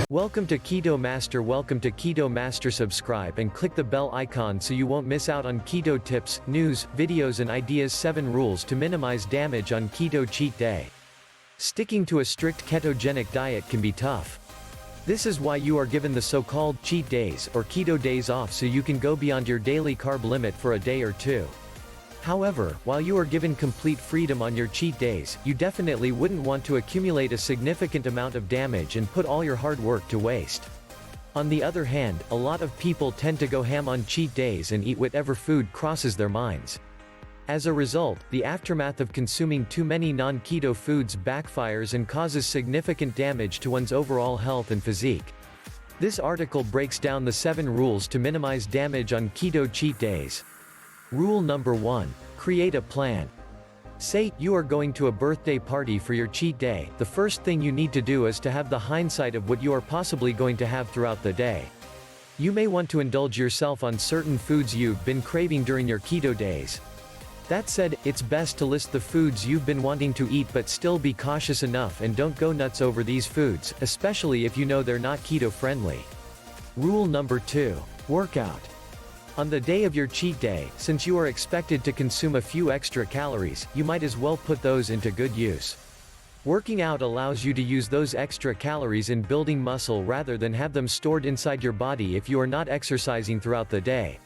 Welcome to Keto Master. Welcome to Keto Master. Subscribe and click the bell icon so you won't miss out on keto tips, news, videos and ideas. 7 rules to minimize damage on keto cheat day. Sticking to a strict ketogenic diet can be tough. This is why you are given the so-called cheat days or keto days off, so you can go beyond your daily carb limit for a day or two. However, while you are given complete freedom on your cheat days, you definitely wouldn't want to accumulate a significant amount of damage and put all your hard work to waste. On the other hand, a lot of people tend to go ham on cheat days and eat whatever food crosses their minds. As a result, the aftermath of consuming too many non-keto foods backfires and causes significant damage to one's overall health and physique. This article breaks down the 7 rules to minimize damage on keto cheat days. Rule number 1. Create a plan. Say you are going to a birthday party for your cheat day. The first thing you need to do is to have the hindsight of what you are possibly going to have throughout the day. You may want to indulge yourself on certain foods you've been craving during your keto days. That said, it's best to list the foods you've been wanting to eat, but still be cautious enough and don't go nuts over these foods, especially if you know they're not keto friendly. Rule number 2. Workout. On the day of your cheat day, since you are expected to consume a few extra calories, you might as well put those into good use. Working out allows you to use those extra calories in building muscle rather than have them stored inside your body if you are not exercising throughout the day.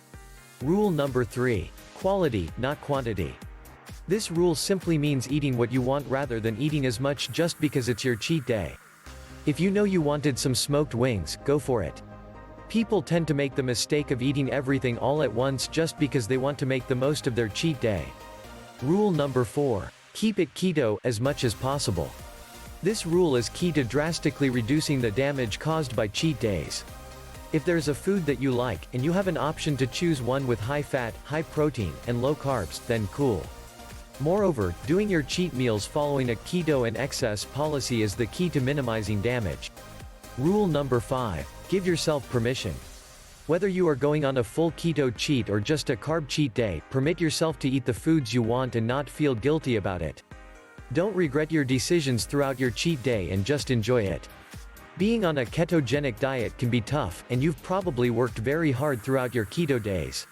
Rule number 3. Quality, not quantity. This rule simply means eating what you want rather than eating as much just because it's your cheat day. If you know you wanted some smoked wings, go for it. People tend to make the mistake of eating everything all at once just because they want to make the most of their cheat day. Rule number 4. Keep it keto as much as possible. This rule is key to drastically reducing the damage caused by cheat days. If there's a food that you like, and you have an option to choose one with high fat, high protein, and low carbs, then cool. Moreover, doing your cheat meals following a keto and excess policy is the key to minimizing damage. Rule number 5. Give yourself permission. Whether you are going on a full keto cheat or just a carb cheat day, permit yourself to eat the foods you want and not feel guilty about it. Don't regret your decisions throughout your cheat day and just enjoy it. Being on a ketogenic diet can be tough, and you've probably worked very hard throughout your keto days.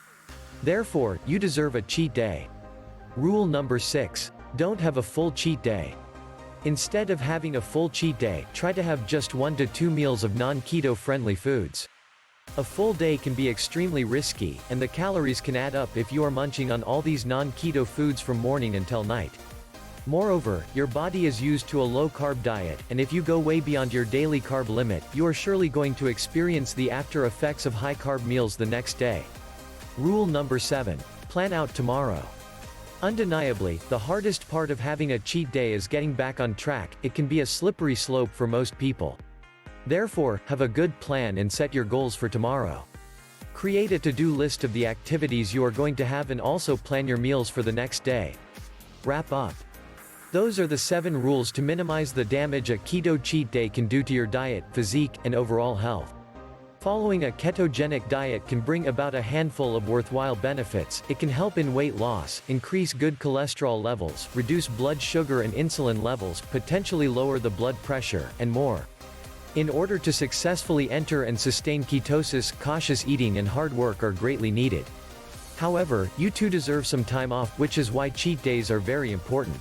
Therefore, you deserve a cheat day. Rule number 6. Don't have a full cheat day. Instead of having a full cheat day, try to have just 1 to 2 meals of non-keto friendly foods. A full day can be extremely risky, and the calories can add up if you are munching on all these non-keto foods from morning until night. Moreover, your body is used to a low-carb diet, and if you go way beyond your daily carb limit, you are surely going to experience the after effects of high-carb meals the next day. Rule number 7. Plan out tomorrow. Undeniably, the hardest part of having a cheat day is getting back on track. It can be a slippery slope for most people. Therefore, have a good plan and set your goals for tomorrow. Create a to-do list of the activities you are going to have and also plan your meals for the next day. Wrap up. Those are the 7 rules to minimize the damage a keto cheat day can do to your diet, physique, and overall health. Following a ketogenic diet can bring about a handful of worthwhile benefits. It can help in weight loss, increase good cholesterol levels, reduce blood sugar and insulin levels, potentially lower the blood pressure, and more. In order to successfully enter and sustain ketosis, cautious eating and hard work are greatly needed. However, you too deserve some time off, which is why cheat days are very important.